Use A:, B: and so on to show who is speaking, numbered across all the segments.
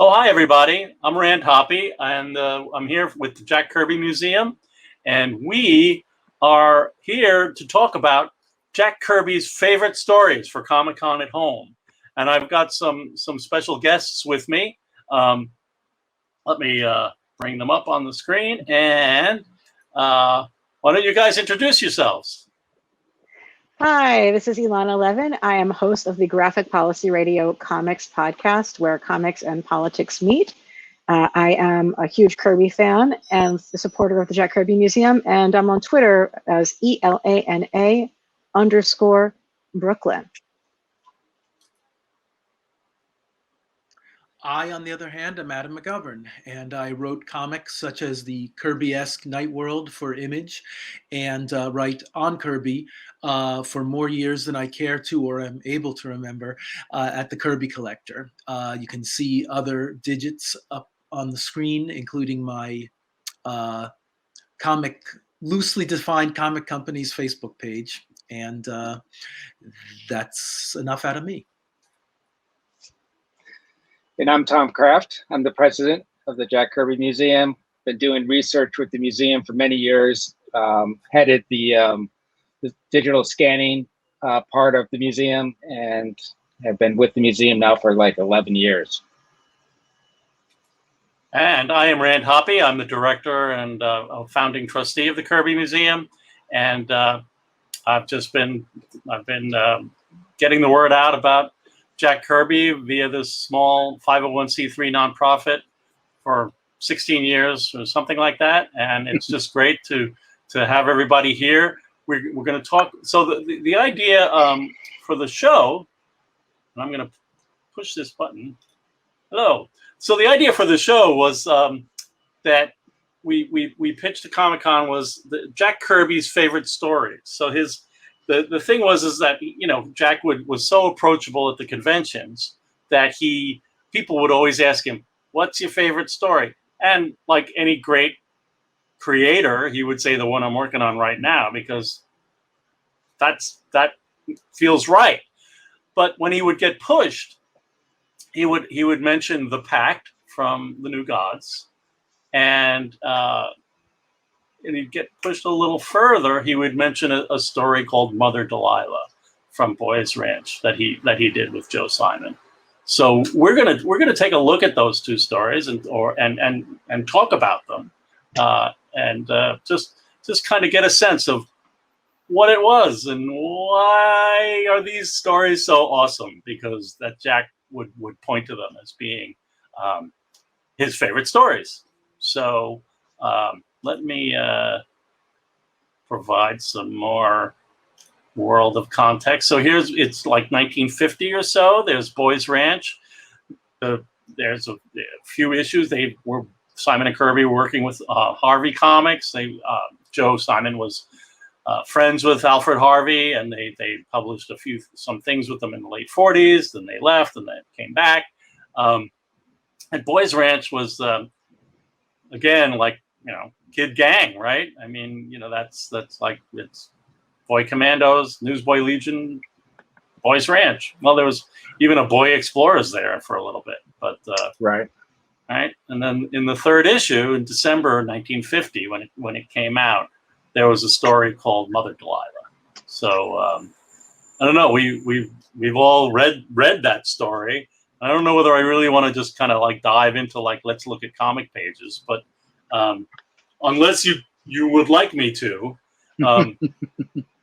A: Oh, hi, everybody. I'm Rand Hoppe, and I'm here with the Jack Kirby Museum, and we are here to talk about Jack Kirby's favorite stories for Comic-Con at Home. And I've got some special guests with me. Let me bring them up on the screen, and why don't you guys introduce yourselves?
B: Hi, this is Elana Levin. I am host of the Graphic Policy Radio Comics podcast, where comics and politics meet. I am a huge Kirby fan and the supporter of the Jack Kirby Museum, and I'm on Twitter as ELANA_Brooklyn.
C: I, on the other hand, am Adam McGovern, and I wrote comics such as the Kirby-esque Night World for Image, and write on Kirby for more years than I care to or am able to remember at the Kirby Collector. You can see other digits up on the screen, including my loosely defined comic company's Facebook page, and that's enough out of me.
D: And I'm Tom Kraft. I'm the president of the Jack Kirby Museum. Been doing research with the museum for many years. Headed the digital scanning part of the museum, and have been with the museum now for like 11 years.
A: And I am Rand Hoppe. I'm the director and founding trustee of the Kirby Museum, and I've been getting the word out about Jack Kirby via this small 501c3 nonprofit for 16 years or something like that, and it's just great to have everybody here. We're going to talk. So the idea for the show, and I'm going to push this button. Hello. So the idea for the show was that we pitched to Comic-Con was Jack Kirby's favorite stories. So the thing was that, you know, Jack was so approachable at the conventions that people would always ask him, "What's your favorite story?" And like any great creator, he would say the one I'm working on right now, because that feels right. But when he would get pushed, he would mention the Pact from the New Gods, and he'd get pushed a little further. He would mention a story called Mother Delilah from Boys Ranch that he did with Joe Simon. So we're gonna take a look at those two stories and talk about them, and just kind of get a sense of what it was and why are these stories so awesome, because that Jack would point to them as being his favorite stories. So let me provide some more world of context. So it's like 1950 or so. There's Boys Ranch. There's a few issues. Simon and Kirby were working with Harvey Comics. Joe Simon was friends with Alfred Harvey, and they published some things with them in the late 40s. Then they left, and then came back. And Boys Ranch was again, like, you know, kid gang, right? I mean, you know, that's like, it's Boy Commandos, Newsboy Legion, Boys Ranch. Well, there was even a Boy Explorers there for a little bit, but
D: Right.
A: And then in the third issue in December 1950, when it came out, there was a story called Mother Delilah. So I don't know. We've all read that story. I don't know whether I really want to just kind of like dive into like, let's look at comic pages, but unless you would like me to,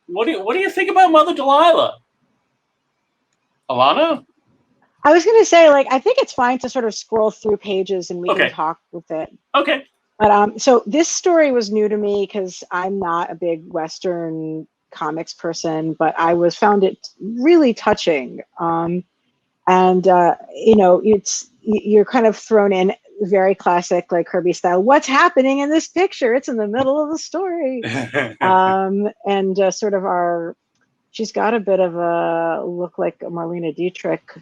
A: what do you think about Mother Delilah, Elana?
B: I was going to say, like, I think it's fine to sort of scroll through pages and we can talk with it.
A: Okay.
B: But so this story was new to me because I'm not a big Western comics person, but I found it really touching. And you know, you're kind of thrown in very classic, like, Kirby style. What's happening in this picture? It's in the middle of the story. And sort of she's got a bit of a look like a Marlene Dietrich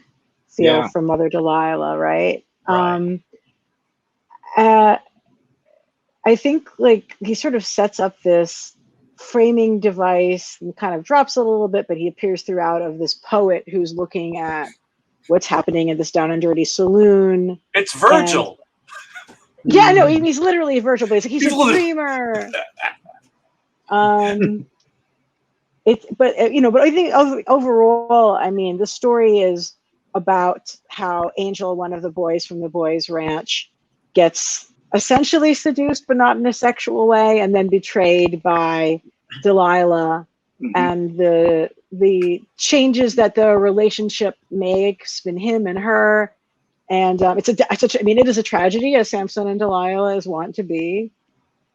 B: feel from Mother Delilah, right? I think, like, he sort of sets up this framing device and kind of drops it a little bit, but he appears throughout, of this poet who's looking at what's happening in this down and dirty saloon.
A: It's Virgil.
B: Yeah, no, he's literally Virgil, but he's a dreamer. But I think overall, I mean, the story is about how Angel, one of the boys from the boys' ranch, gets essentially seduced, but not in a sexual way, and then betrayed by Delilah, and the changes that the relationship makes in him and her, and it is a tragedy, as Samson and Delilah is wont to be,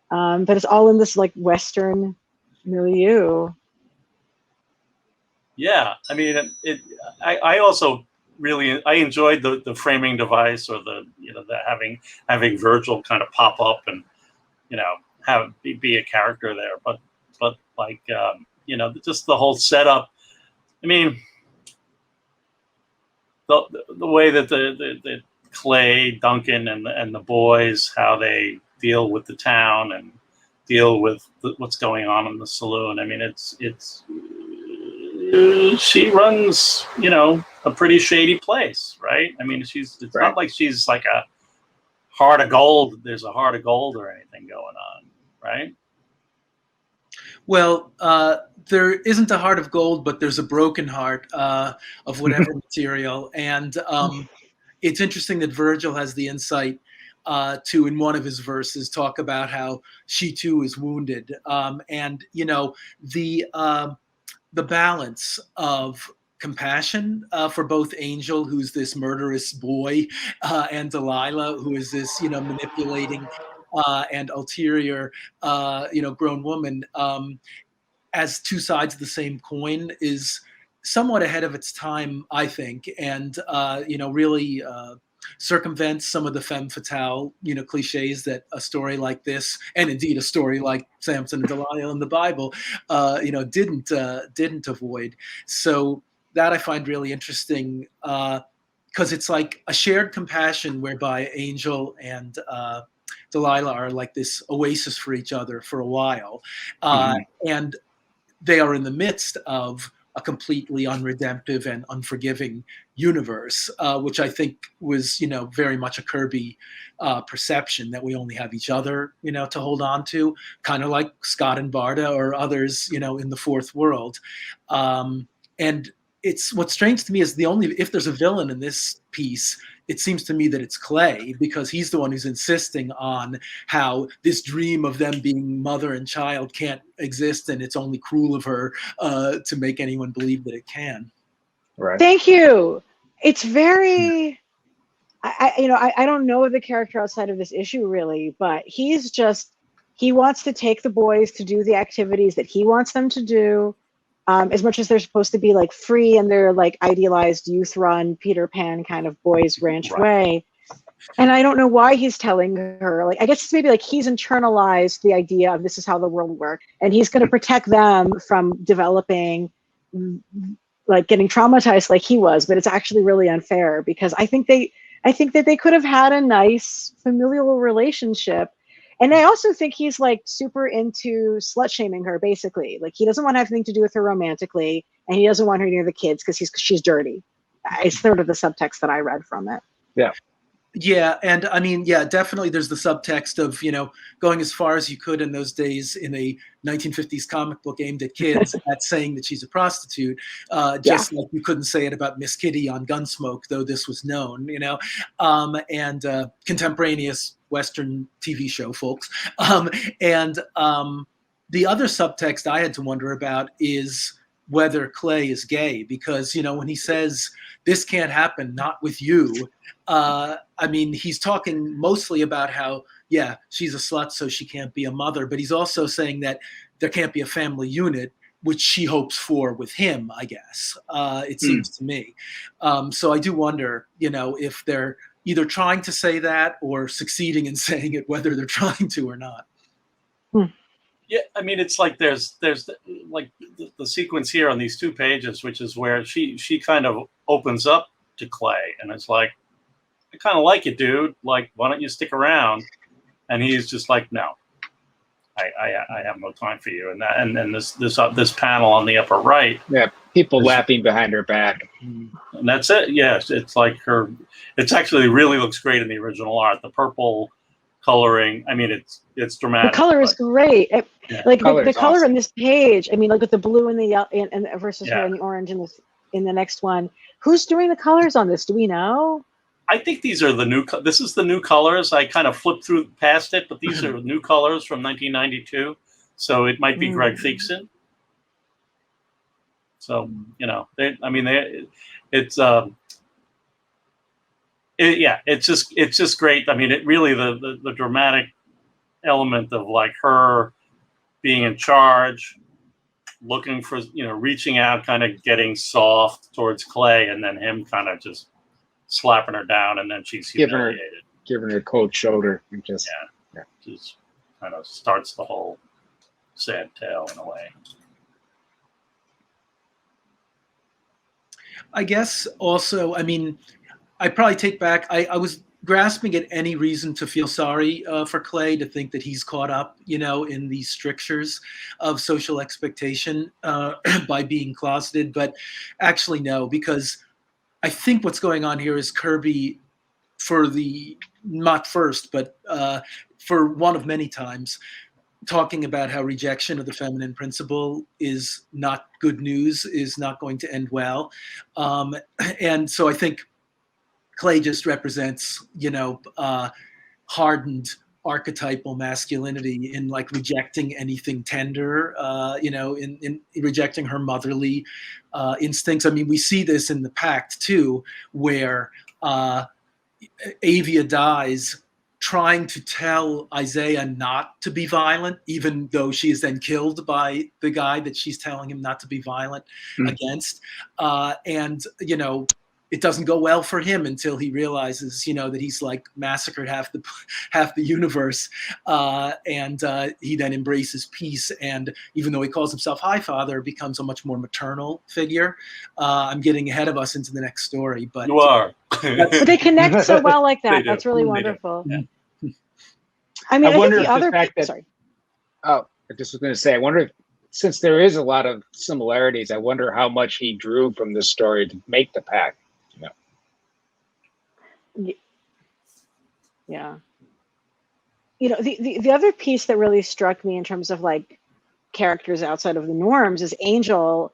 B: but it's all in this like Western milieu.
A: Yeah, I mean, I also really enjoyed the framing device, or the having Virgil kind of pop up and have be a character there, but like just the whole setup. I mean, the way that the Clay, Duncan, and the boys, how they deal with the town and deal with what's going on in the saloon. I mean, it's she runs, a pretty shady place, right? I mean, it's not like she's like a heart of gold. There's a heart of gold or anything going on, right?
C: Well, there isn't a heart of gold, but there's a broken heart of whatever material. And it's interesting that Virgil has the insight to, in one of his verses, talk about how she too is wounded. And the balance of compassion for both Angel, who's this murderous boy, and Delilah, who is this, manipulating and ulterior, grown woman, as two sides of the same coin, is somewhat ahead of its time, I think, and really circumvents some of the femme fatale, cliches that a story like this, and indeed a story like Samson and Delilah in the Bible, didn't avoid. So that I find really interesting, because it's like a shared compassion whereby Angel and Delilah are like this oasis for each other for a while, and they are in the midst of a completely unredemptive and unforgiving universe, which I think was, very much a Kirby perception, that we only have each other, to hold on to, kind of like Scott and Barda or others, in the fourth world. And what's strange to me is if there's a villain in this piece, it seems to me that it's Clay, because he's the one who's insisting on how this dream of them being mother and child can't exist, and it's only cruel of her to make anyone believe that it can.
D: Right.
B: Thank you. It's very, I don't know the character outside of this issue really, but he wants to take the boys to do the activities that he wants them to do. As much as they're supposed to be like free and they're like idealized youth run Peter Pan kind of boys ranch way. And I don't know why he's telling her, like, I guess it's maybe like he's internalized the idea of this is how the world works, and he's going to protect them from developing, like getting traumatized like he was. But it's actually really unfair, because I think that they could have had a nice familial relationship. And I also think he's like super into slut shaming her, basically. Like he doesn't want to have anything to do with her romantically, and he doesn't want her near the kids because she's dirty. It's sort of the subtext that I read from it.
D: Yeah.
C: Yeah, and I mean, yeah, definitely there's the subtext of, going as far as you could in those days in a 1950s comic book aimed at kids at saying that she's a prostitute, just like you couldn't say it about Miss Kitty on Gunsmoke, though this was known, and contemporaneous Western TV show folks. And the other subtext I had to wonder about is whether Clay is gay, because, when he says, this can't happen, not with you, I mean, he's talking mostly about how, yeah, she's a slut, so she can't be a mother, but he's also saying that there can't be a family unit, which she hopes for with him, I guess, it seems to me. So I do wonder, if they're either trying to say that or succeeding in saying it, whether they're trying to or not.
A: Yeah, I mean, it's like there's like the sequence here on these 2 pages, which is where she kind of opens up to Clay, and it's like, I kind of like you, dude. Like, why don't you stick around? And he's just like, no, I have no time for you. And this panel on the upper right,
D: People laughing behind her back.
A: And that's it. Yes, it's like her. It's actually really looks great in the original art. The purple coloring. I mean, it's dramatic.
B: The color is great.
A: Yeah.
B: Like
D: Color
B: the
D: is
B: color
D: awesome.
B: in this page. I mean, like with the blue and the yellow, and versus her
A: Yeah.
B: and the orange in the next one. Who's doing the colors on this? Do we know?
A: I think these are the new. This is the new colors. I kind of flipped through past it, but these are new colors from 1992. So it might be Greg Theakson. So it's just great. I mean, it really the dramatic element of like her being in charge, looking for reaching out, kind of getting soft towards Clay, and then him kind of just slapping her down, and then she's humiliated,
D: giving her a cold shoulder, and just
A: just kind of starts the whole sad tale in a way.
C: I guess also, I mean, I probably take back, I was grasping at any reason to feel sorry for Clay, to think that he's caught up, in these strictures of social expectation by being closeted. But actually, no, because I think what's going on here is Kirby, not first, but for one of many times, talking about how rejection of the feminine principle is not good news, is not going to end well. And so I think Clay just represents, hardened archetypal masculinity in like rejecting anything tender, in rejecting her motherly instincts. I mean, we see this in the Pact too, where Avia dies trying to tell Isaiah not to be violent, even though she is then killed by the guy that she's telling him not to be violent against. And it doesn't go well for him until he realizes, that he's like massacred half the universe, and he then embraces peace. And even though he calls himself High Father, becomes a much more maternal figure. I'm getting ahead of us into the next story, but
A: You are.
B: But they connect so well like that.
A: They do.
B: That's really
A: They do.
B: wonderful.
A: Yeah.
B: I mean,
D: I
B: I
D: wonder
B: think the
D: if the
B: other
D: fact that-
B: sorry.
D: Oh, I just was going to say, I wonder if, since there is a lot of similarities, I wonder how much he drew from this story to make the Pact.
B: Yeah. The other piece that really struck me in terms of like characters outside of the norms is Angel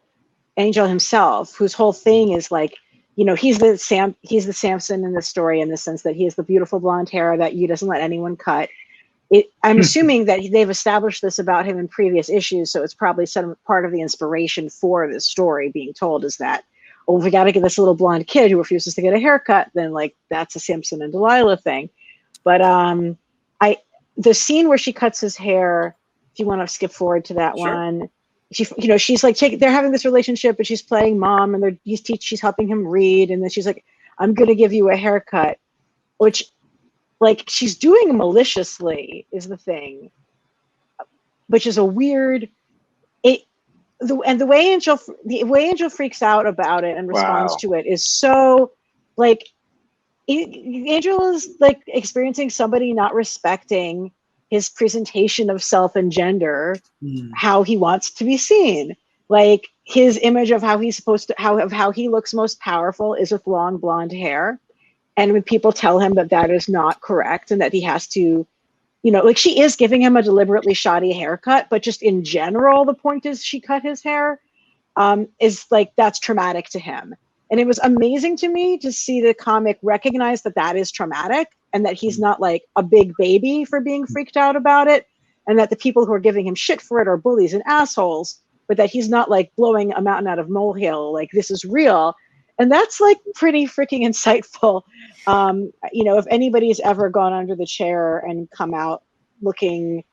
B: himself, whose whole thing is like, he's the Samson in the story, in the sense that he has the beautiful blonde hair that he doesn't let anyone cut. I'm assuming that they've established this about him in previous issues, so it's probably some part of the inspiration for this story being told is that, oh, we got to get this little blonde kid who refuses to get a haircut, then like that's a Samson and Delilah thing. But the scene where she cuts his hair, if you want to skip forward to that
A: Sure.
B: one, she's like they're having this relationship, but she's playing mom, and she's helping him read, and then she's like, I'm gonna give you a haircut, which like she's doing maliciously is the thing, which is a weird the way Angel freaks out about it and responds to it is so like Angel is like experiencing somebody not respecting his presentation of self and gender, how he wants to be seen. Like his image of how he's supposed to, how he looks most powerful is with long blonde hair. And when people tell him that is not correct and that he has to, like she is giving him a deliberately shoddy haircut, but just in general, the point is she cut his hair, is like, that's traumatic to him. And it was amazing to me to see the comic recognize that is traumatic and that he's not like a big baby for being freaked out about it. And that the people who are giving him shit for it are bullies and assholes, but that he's not like blowing a mountain out of molehill. Like this is real. And that's like pretty freaking insightful. If anybody's ever gone under the chair and come out looking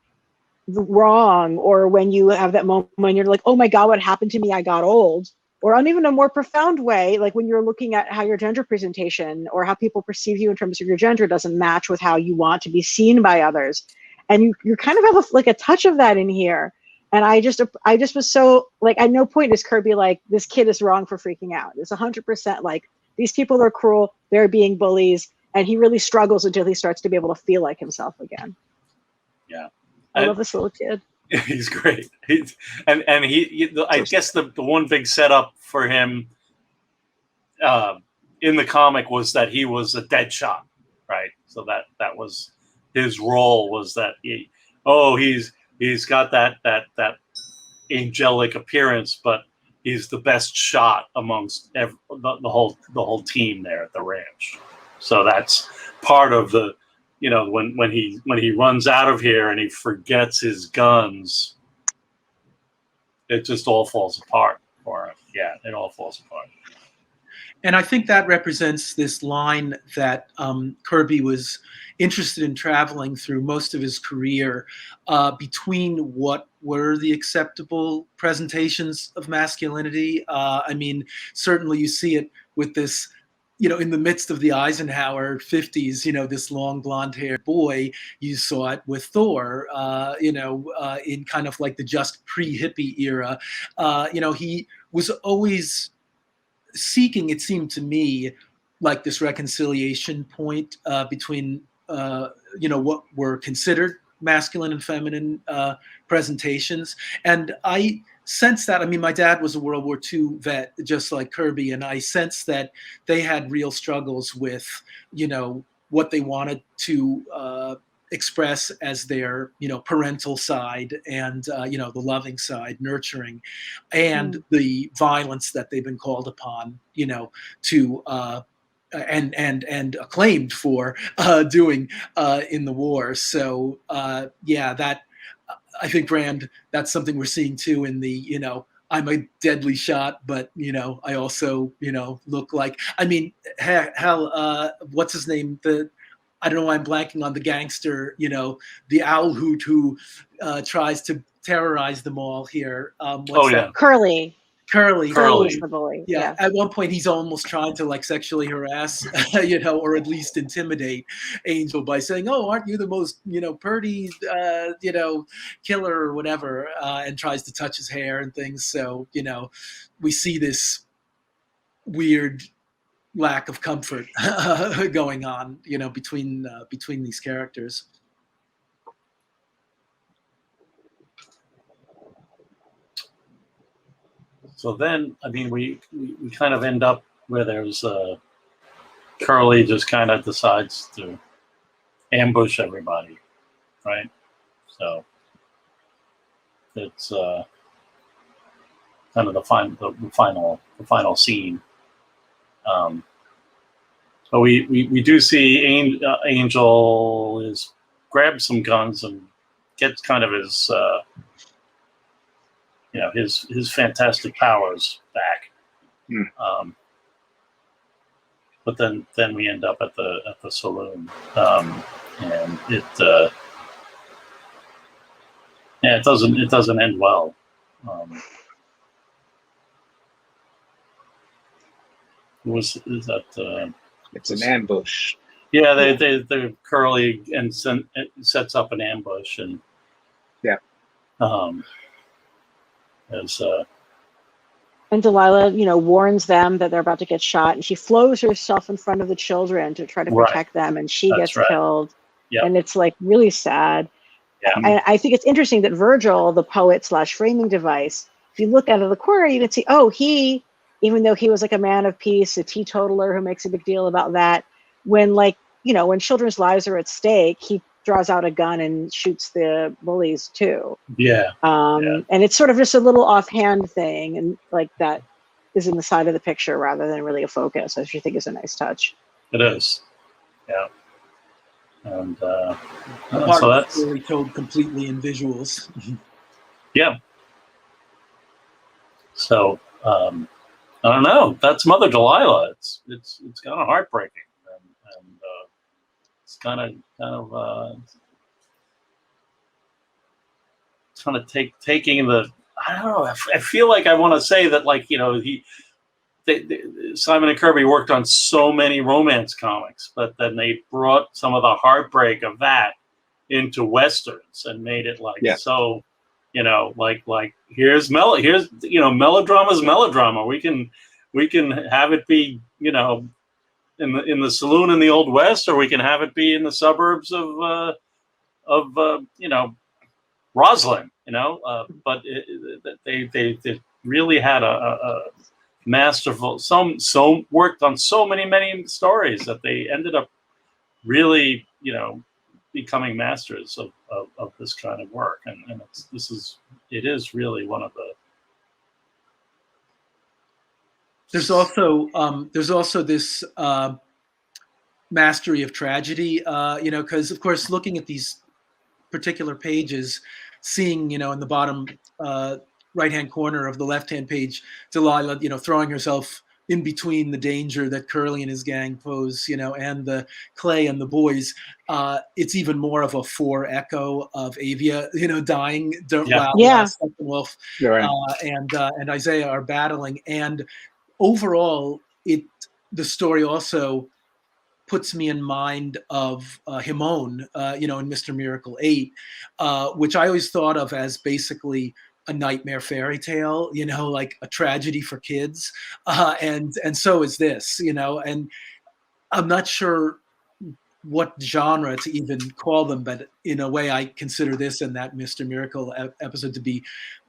B: wrong, or when you have that moment when you're like, oh my God, what happened to me? I got old. Or on even a more profound way, like when you're looking at how your gender presentation or how people perceive you in terms of your gender doesn't match with how you want to be seen by others. And you kind of have a touch of that in here. And I just was so like, at no point is Kirby like, this kid is wrong for freaking out. It's 100% like, these people are cruel, they're being bullies, and he really struggles until he starts to be able to feel like himself again.
A: Yeah.
B: I love this little kid.
A: He's great. I guess the one big setup for him in the comic was that he was a dead shot, right? So that was his role, was that he's got that angelic appearance, but he's the best shot amongst the whole team there at the ranch. So that's part of the, when he runs out of here and he forgets his guns, it just all falls apart for him. Yeah, it all falls apart.
C: And I think that represents this line that Kirby was interested in traveling through most of his career, between what were the acceptable presentations of masculinity. I mean, certainly you see it with this, in the midst of the Eisenhower 50s, this long blonde-haired boy. You saw it with Thor, in kind of like the just pre-hippie era. He was always seeking, it seemed to me, like this reconciliation point between what were considered masculine and feminine presentations. And I sense that, I mean, my dad was a World War II vet, just like Kirby, and I sense that they had real struggles with, what they wanted to express as their, parental side and, the loving side, nurturing, and the violence that they've been called upon, to and acclaimed for doing in the war. So that, I think, Rand, that's something we're seeing too in the, I'm a deadly shot, but I also, look like, I mean, hell, what's his name? I don't know why I'm blanking on the gangster, the owl hoot who tries to terrorize them all here.
B: Curly.
C: Curly's
B: the bully.
C: Yeah. At one point, he's almost trying to sexually harass, or at least intimidate Angel by saying, "Oh, aren't you the most, purdy, killer or whatever?" And tries to touch his hair and things. So, we see this weird lack of comfort going on, between these characters.
A: So then, I mean, we kind of end up where there's Curly just kind of decides to ambush everybody, right? So it's kind of the final scene. But we do see Angel is grabs some guns and gets kind of his his fantastic powers back. But then we end up at the saloon, and it doesn't end well. Is that?
D: It's an ambush.
A: Yeah, they Curly and sets up an ambush, and
B: and Delilah, warns them that they're about to get shot, and she flows herself in front of the children to try to protect them, and she gets killed. Yep. And it's really sad. Yeah. And I think it's interesting that Virgil, the poet / framing device, if you look out of the corner, you can see, he, even though he was a man of peace, a teetotaler who makes a big deal about that, when when children's lives are at stake, he draws out a gun and shoots the bullies too.
A: Yeah.
B: And it's sort of just a little offhand thing, and that is in the side of the picture rather than really a focus, which I think is a nice touch.
A: It is. Yeah. And
C: so that's really told completely in visuals.
A: Yeah. So I don't know. That's Mother Delilah. It's kind of heartbreaking, and it's kind of taking the. I don't know. I feel like I want to say that, Simon and Kirby worked on so many romance comics, but then they brought some of the heartbreak of that into westerns and made it so, here's melodrama's melodrama. We can have it be, in the saloon in the Old West, or we can have it be in the suburbs of Roslyn, But they really had a masterful, so worked on so many stories that they ended up really, becoming masters of this kind of work. And it is really one of the.
C: There's also this mastery of tragedy, because of course, looking at these particular pages, seeing, in the bottom right-hand corner of the left-hand page, Delilah, throwing herself in between the danger that Curly and his gang pose, and the Clay and the boys, it's even more of a echo of Avia, dying while Steppenwolf and Isaiah are battling. And overall, the story also puts me in mind of Himon, in Mr. Miracle 8, which I always thought of as basically a nightmare fairy tale, like a tragedy for kids. And so is this, and I'm not sure what genre to even call them, but in a way I consider this and that Mr. Miracle episode to be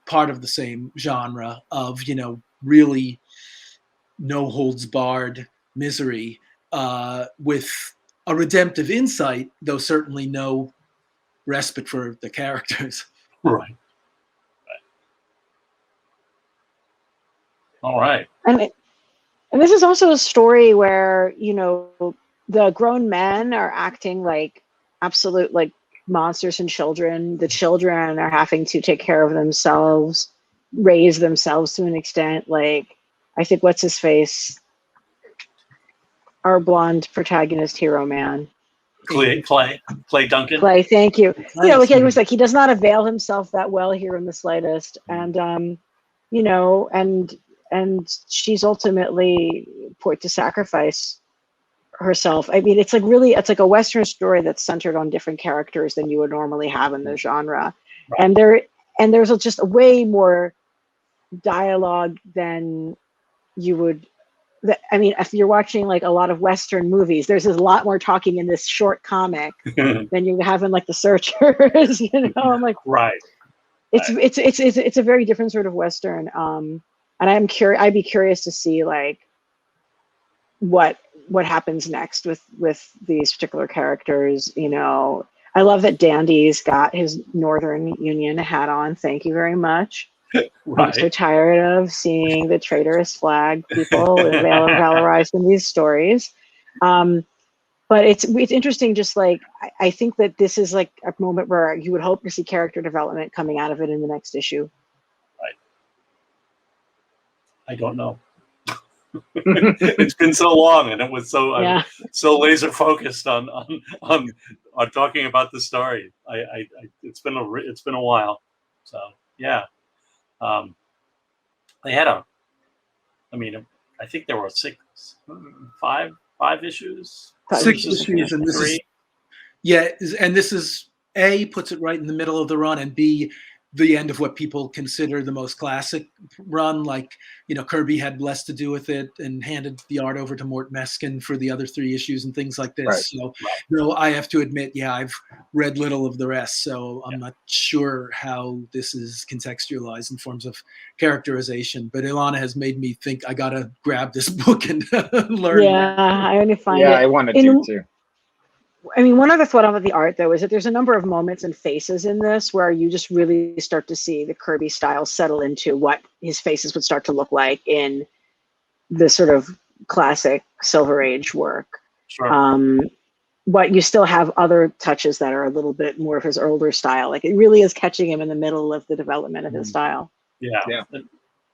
C: part of the same genre of, really no holds barred misery, with a redemptive insight, though certainly no respite for the characters.
A: Right. All right.
B: And this is also a story where, the grown men are acting like absolute like monsters and children. The children are having to take care of themselves, raise themselves to an extent. Like, I think what's his face? Our blonde protagonist hero man.
A: Clay Duncan.
B: Clay, thank you.
C: Nice.
B: It was like he does not avail himself that well here in the slightest. And and she's ultimately put to sacrifice herself. I mean, it's like a Western story that's centered on different characters than you would normally have in the genre. Right. And there's just way more dialogue than you would. If you're watching like a lot of Western movies, there's a lot more talking in this short comic than you have in like The Searchers. I'm like,
A: right.
B: It's a very different sort of Western. And I'd be curious to see like what happens next with these particular characters. I love that Dandy's got his Northern Union hat on. Thank you very much. Right. I'm so tired of seeing the traitorous flag people valorized in these stories. But it's interesting, just like I think that this is like a moment where you would hope to see character development coming out of it in the next issue.
A: Right. I don't know. It's been so long, and it was I'm so laser focused on talking about the story. It's been a while. So yeah. They had I think there were five issues.
C: 6 issues, and this is A, puts it right in the middle of the run, and B, the end of what people consider the most classic run. Like, Kirby had less to do with it and handed the art over to Mort Meskin for the other 3 issues and things like this. Right. So, I have to admit, I've read little of the rest, so I'm not sure how this is contextualized in forms of characterization. But Elana has made me think I gotta grab this book and learn.
B: Yeah, I only find it.
D: Yeah, I wanted to too.
B: I mean, one other thought about the art, though, is that there's a number of moments and faces in this where you just really start to see the Kirby style settle into what his faces would start to look like in the sort of classic Silver Age work.
A: Sure.
B: But you still have other touches that are a little bit more of his older style. Like, it really is catching him in the middle of the development of his style.
A: Yeah.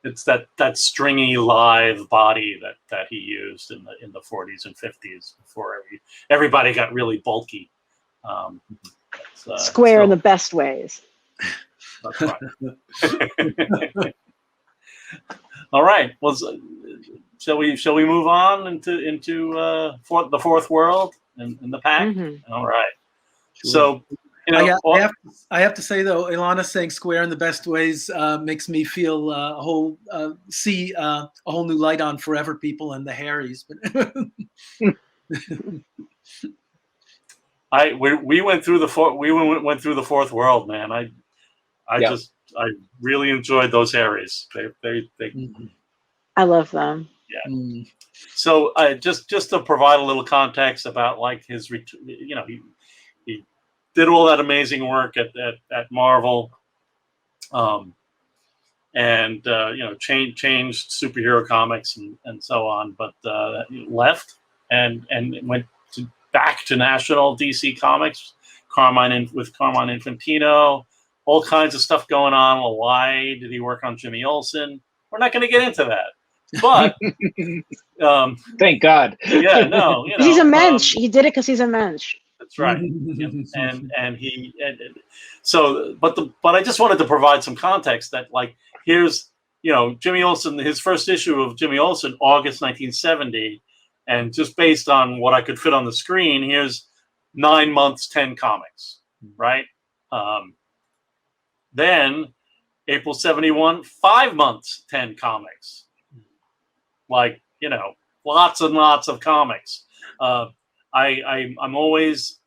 A: It's that stringy live body that he used in the 40s and 50s before everybody got really bulky.
B: Square in the best ways.
A: That's right. All right. Well, shall we move on into the fourth world and the Pact? Mm-hmm. All right. Sure. So.
C: I have to say, though, Elana saying square in the best ways makes me feel a whole new light on Forever People and the Harrys.
A: We went through the fourth world, man.
D: Yeah.
A: I really enjoyed those Aries. They
B: I love them.
C: Mm.
A: So just to provide a little context about like his, he did all that amazing work at Marvel, and changed superhero comics and so on, but left and went back to National DC Comics, with Carmine Infantino, all kinds of stuff going on. Well, why did he work on Jimmy Olsen? We're not going to get into that, but
D: Thank God.
A: yeah, no,
B: He's a mensch. He did it because he's a mensch.
A: that's right. But I just wanted to provide some context that like here's Jimmy Olsen, his first issue of Jimmy Olsen, August 1970, and just based on what I could fit on the screen, here's 9 months, 10 comics, right? Then April 71, 5 months, 10 comics, like lots and lots of comics. I'm always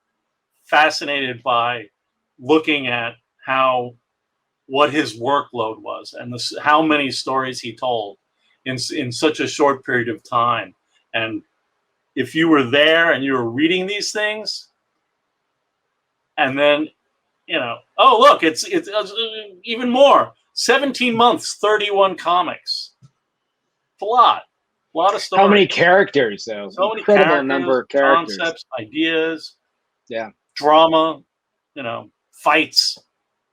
A: fascinated by looking at what his workload was and how many stories he told in such a short period of time. And if you were there and you were reading these things, and then oh look, it's even more. 17 months, 31 comics. It's a lot of stories.
D: How many characters, though?
A: So many
D: Incredible
A: characters,
D: number of characters.
A: concepts, ideas,
D: Yeah.
A: drama, fights,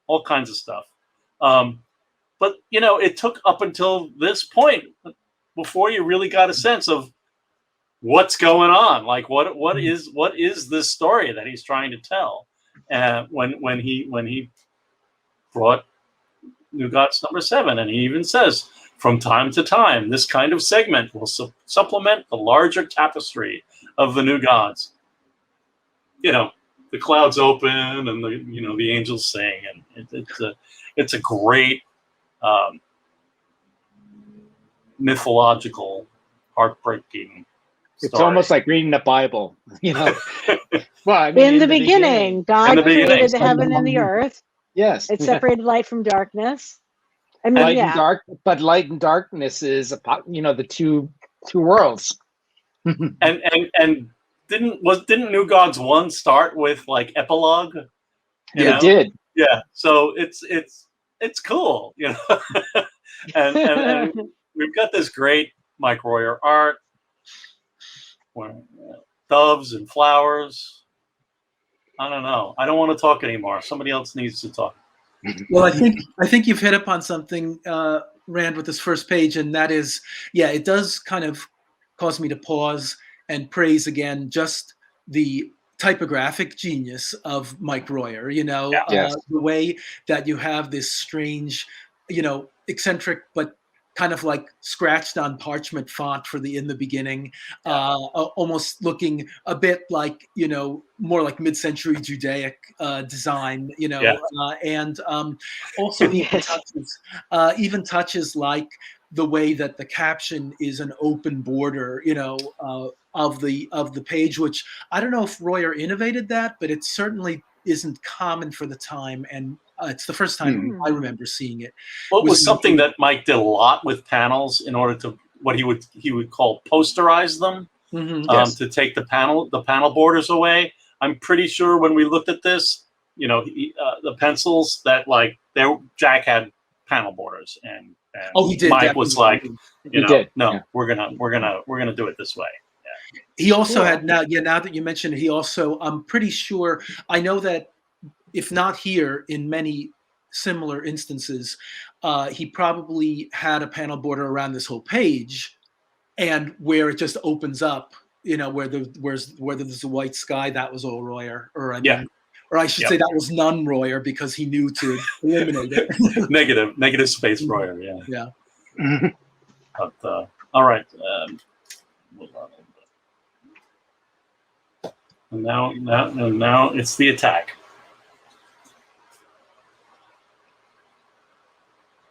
A: all kinds of stuff. But it took up until this point before you really got a sense of what's going on. Like what is this story that he's trying to tell? When he brought New Gods #7, and he even says, from time to time, this kind of segment will supplement the larger tapestry of the New Gods. The clouds open and the angels sing, and it's a great mythological, heartbreaking story.
D: It's almost like reading the Bible, Well, I
B: mean, in the beginning, God created the heaven and the earth.
D: Yes.
B: It separated light from darkness. I mean,
D: but light and darkness is the two worlds.
A: and didn't New Gods 1 start with like epilogue?
D: It did.
A: Yeah. So it's cool, and we've got this great Mike Royer art, where doves and flowers. I don't know. I don't want to talk anymore. Somebody else needs to talk.
C: Well, I think you've hit upon something, Rand, with this first page, and that is, it does kind of cause me to pause and praise again just the typographic genius of Mike Royer. The way that you have this strange, eccentric but kind of like scratched on parchment font for the in the beginning, almost looking a bit like more like mid-century Judaic design, and also even touches like the way that the caption is an open border, of the page, which I don't know if Royer innovated that, but it certainly isn't common for the time, and it's the first time I remember seeing it.
A: Well, it was something that Mike did a lot with panels in order to what he would call posterize them, to take the panel borders away. I'm pretty sure when we looked at this, the pencils that Jack had panel borders, and
C: he did.
A: Mike was like,
D: no,
A: we're gonna do it this way.
C: He also had now that you mentioned it, he also, I'm pretty sure, I know that if not here, in many similar instances, he probably had a panel border around this whole page, and where it just opens up, where there's a white sky, that was all Royer, or I should say that was none Royer, because he knew to eliminate it.
A: negative space Royer,
C: yeah.
A: But all right. And now it's the attack.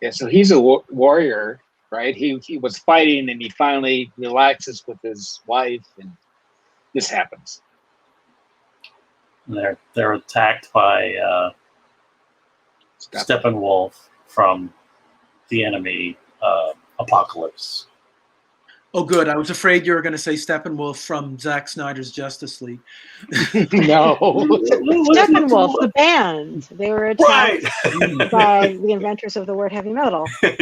D: Yeah, so he's a warrior, right? He was fighting, and he finally relaxes with his wife, and this happens.
A: And they're attacked by Steppenwolf from the enemy Apocalypse.
C: Oh, good. I was afraid you were going to say Steppenwolf from Zack Snyder's Justice League.
D: No.
B: Steppenwolf, the band. They were attacked
A: Right.
B: by the inventors of the word heavy metal. What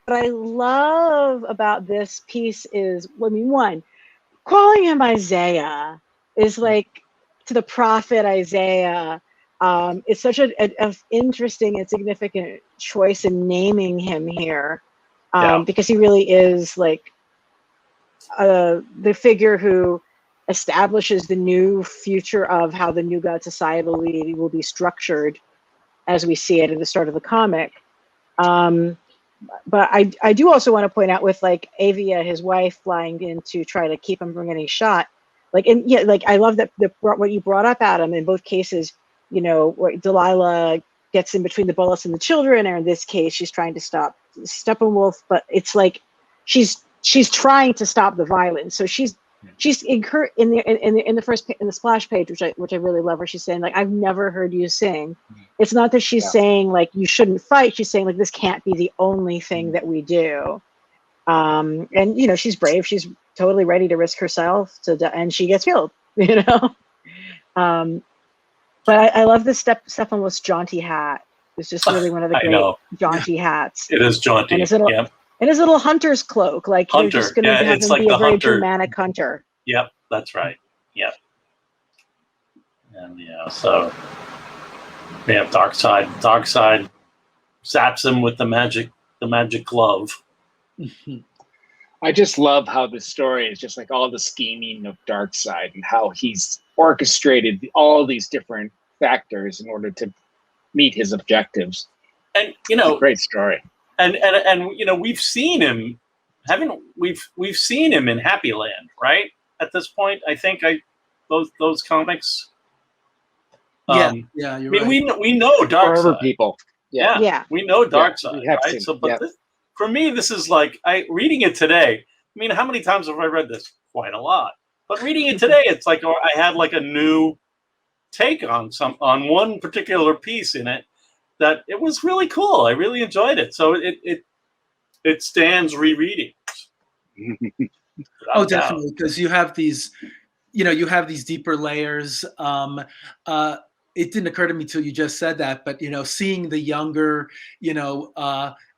B: I love about this piece is, I mean, one, calling him Isaiah is like to the prophet Isaiah. It's such an interesting and significant choice in naming him here, because he really is like the figure who establishes the new future of how the New God Society will be structured as we see it at the start of the comic. But I do also want to point out with like Avia, his wife, flying in to try to keep him from getting shot. Like, and yeah, like I love that what you brought up, Adam. In both cases, you know, where Delilah gets in between the bullets and the children, or in this case, she's trying to stop Steppenwolf. But it's like she's trying to stop the violence. So she's in the splash page, which I really love, where she's saying like, I've never heard you sing. It's not that she's saying like you shouldn't fight. She's saying like this can't be the only thing that we do. And you know, she's brave. She's totally ready to risk herself and she gets killed. You know. But I love the Steppenwolf's jaunty hat. It's just really one of the great jaunty hats.
A: It is jaunty.
B: And his little hunter's cloak, like you're just going to have him be a very dramatic hunter.
A: Yep, that's right. Yep. And so we have Darkseid. Darkseid zaps him with the magic glove.
D: I just love how this story is just like all the scheming of Darkseid and how he's orchestrated all these different factors in order to meet his objectives.
A: And you know,
D: it's a great story.
A: And you know, we've seen him, we've seen him in Happy Land, right? At this point, I think those comics.
C: Yeah, you're right.
A: We know Darkseid.
D: People.
B: Yeah.
A: We know Darkseid,
D: right?
A: Seen, so, but for me, this is like reading it today. I mean, how many times have I read this? Quite a lot. But reading it today, it's like I had like a new take on one particular piece in it. That it was really cool. I really enjoyed it. So it stands rereading.
C: Oh, definitely, because you have these, you have these deeper layers. It didn't occur to me till you just said that, but seeing the younger,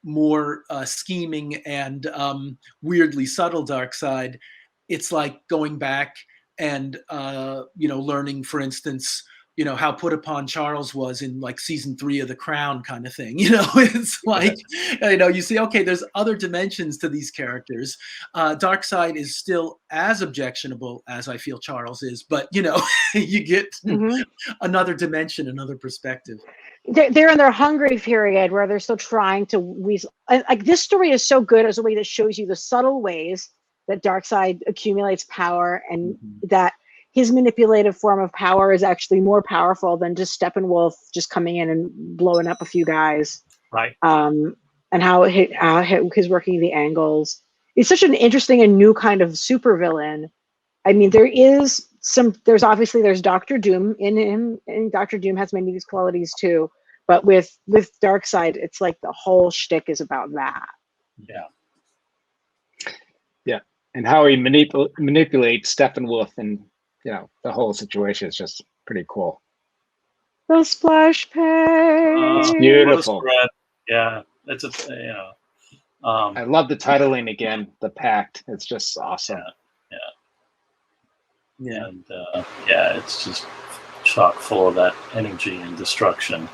C: more scheming and weirdly subtle Darkseid, it's like going back and learning, for instance, how put upon Charles was in like season 3 of The Crown kind of thing. It's like, you see, okay, there's other dimensions to these characters. Darkseid is still as objectionable as I feel Charles is, but you get another dimension, another perspective.
B: They're in their hungry period where they're still trying to weasel. Like this story is so good as a way that shows you the subtle ways that Darkseid accumulates power, and that his manipulative form of power is actually more powerful than just Steppenwolf just coming in and blowing up a few guys.
A: Right.
B: And how he's working the angles. It's such an interesting and new kind of supervillain. I mean, there's Dr. Doom in him, and Dr. Doom has many of these qualities too. But with Darkseid, it's like the whole shtick is about that.
A: Yeah.
D: Yeah. And how he manipulates Steppenwolf and the whole situation is just pretty cool.
B: The splash page.
D: It's beautiful.
A: Yeah, it's
D: I love the titling again, The Pact. It's just awesome.
A: Yeah. And it's just chock full of that energy and destruction.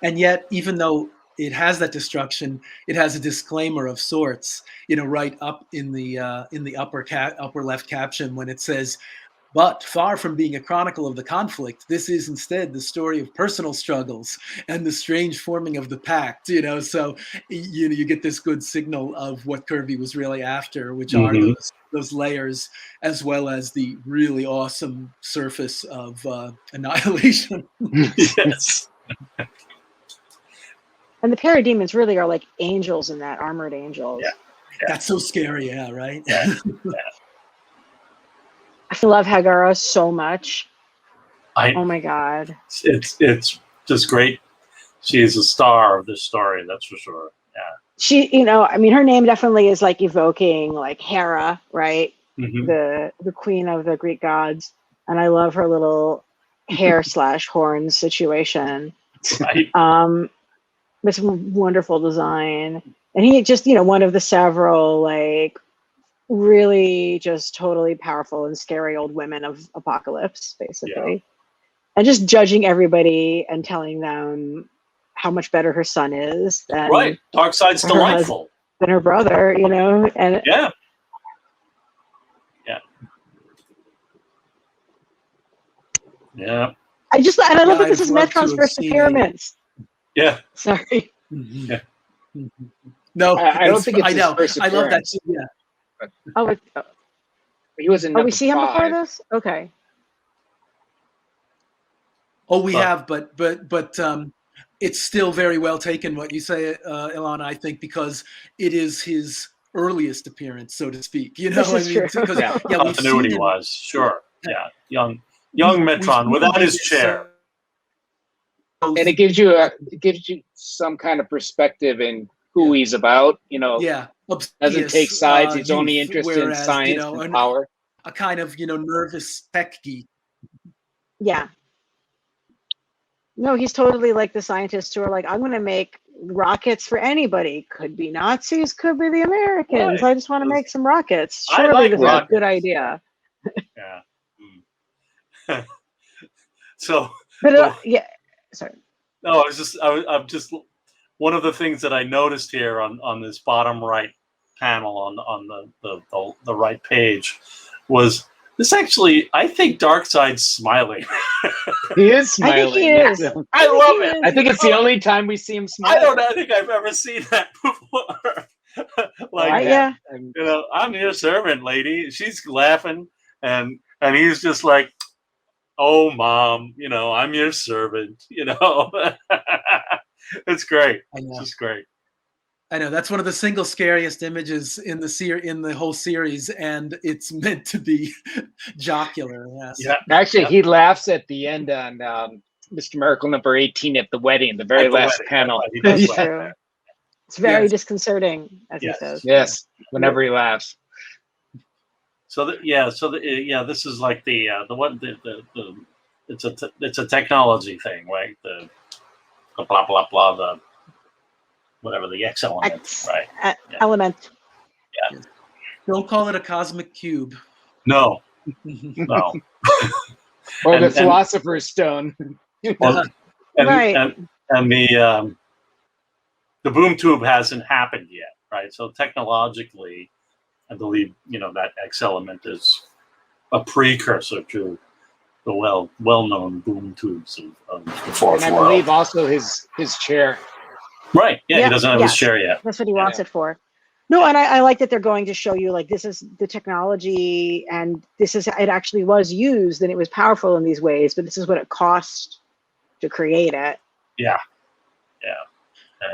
C: And yet, even though it has that destruction, it has a disclaimer of sorts, right up in the upper left caption when it says, "But far from being a chronicle of the conflict, this is instead the story of personal struggles and the strange forming of the Pact." So you get this good signal of what Kirby was really after, which are those layers, as well as the really awesome surface of annihilation.
A: Yes.
B: And the parademons really are like angels in that, armored angels.
A: Yeah.
C: That's so scary, right?
B: I love Hagara so much. Oh my God.
A: It's just great. She's a star of this story, that's for sure. Yeah.
B: She, I mean, her name definitely is like evoking like Hera, right?
A: Mm-hmm.
B: The queen of the Greek gods. And I love her little hair / horns situation.
A: Right.
B: It's wonderful design. And he just, one of the several like really just totally powerful and scary old women of Apocalypse, basically.
A: Yeah.
B: And just judging everybody and telling them how much better her son is than
A: Right. Darkseid's
B: her
A: delightful.
B: than her brother, and
A: Yeah. Yeah. Yeah.
B: I love that this
C: I'd
B: is
C: love to
B: Metron's
C: have
B: first
C: seen
B: experiments.
A: Yeah.
B: Sorry.
A: Yeah.
C: No,
D: I don't think it's his first
C: I love that
D: appearance.
C: too. Yeah.
B: Oh,
D: He was in
B: we
D: number
B: see him before
D: 5.
B: this? Okay.
C: Oh, we have, but it's still very well taken what you say, Elana. I think because it is his earliest appearance, so to speak.
B: This is true.
C: Because
D: Yeah.
C: we've
A: Continuity
C: seen him.
A: was sure. Yeah. Young Metron without his chair.
D: And it gives you some kind of perspective in who he's about.
C: Yeah,
D: Doesn't take sides. He's only
C: youth,
D: interested in
C: whereas,
D: science and power.
C: a kind of nervous tech geek.
B: Yeah. No, he's totally like the scientists who are like, I'm going to make rockets for anybody. Could be Nazis, could be the Americans.
A: Right.
B: I just want to make some rockets.
A: I
B: Surely
A: like
B: this is a
A: rockets.
B: good idea.
A: Yeah. So.
B: But yeah, sorry.
A: No, I'm just one of the things that I noticed here on this bottom right panel on the right page was this actually, I think Darkseid's smiling.
D: He is smiling.
B: I think he is.
A: I love it.
D: I think it's the only time we see him smile.
A: I don't think I've ever seen that before.
B: Yeah.
A: I'm your servant, lady. She's laughing, and he's just like, oh, Mom, I'm your servant. It's great.
C: I know.
A: It's just great.
C: I know that's one of the single scariest images in the whole series, and it's meant to be jocular. Yes.
A: Yeah.
D: Actually, he laughs at the end on Mr. Miracle number 18 at the wedding, the very last panel.
B: That's true. It's very disconcerting, as he says.
D: Yes, whenever he laughs.
A: So this is like the one it's a technology thing, right? The blah blah blah, the whatever, the X element, right?
B: Element.
A: Yeah.
C: Don't call it a cosmic cube.
A: No.
D: Or the Philosopher's Stone.
A: And the boom tube hasn't happened yet, right? So technologically, I believe that X element is a precursor to the well-known boom tubes of the fourth
B: And
D: I
A: world.
D: believe also his chair.
A: Right. Yeah, he doesn't have his chair yet.
B: That's what he wants it for. No, and I like that they're going to show you like this is the technology, and it actually was used and it was powerful in these ways, but this is what it cost to create it.
A: Yeah.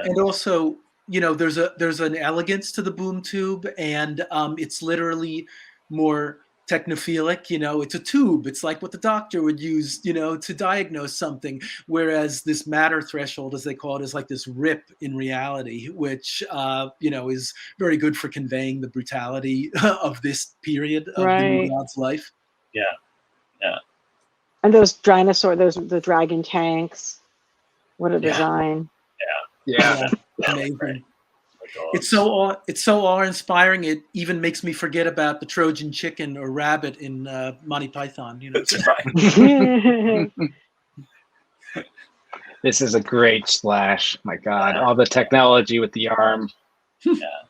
C: And also, there's an elegance to the boom tube, and it's literally more technophilic. It's a tube. It's like what the doctor would use, to diagnose something. Whereas this matter threshold, as they call it, is like this rip in reality, which is very good for conveying the brutality of this period of the new god's life.
A: Yeah.
B: And those the dragon tanks. What a design!
D: Yeah.
C: Amazing. Right. It's so awe-inspiring. It even makes me forget about the Trojan chicken or rabbit in Monty Python.
A: That's right.
D: This is a great splash. My God, all the technology with the arm.
A: Yeah.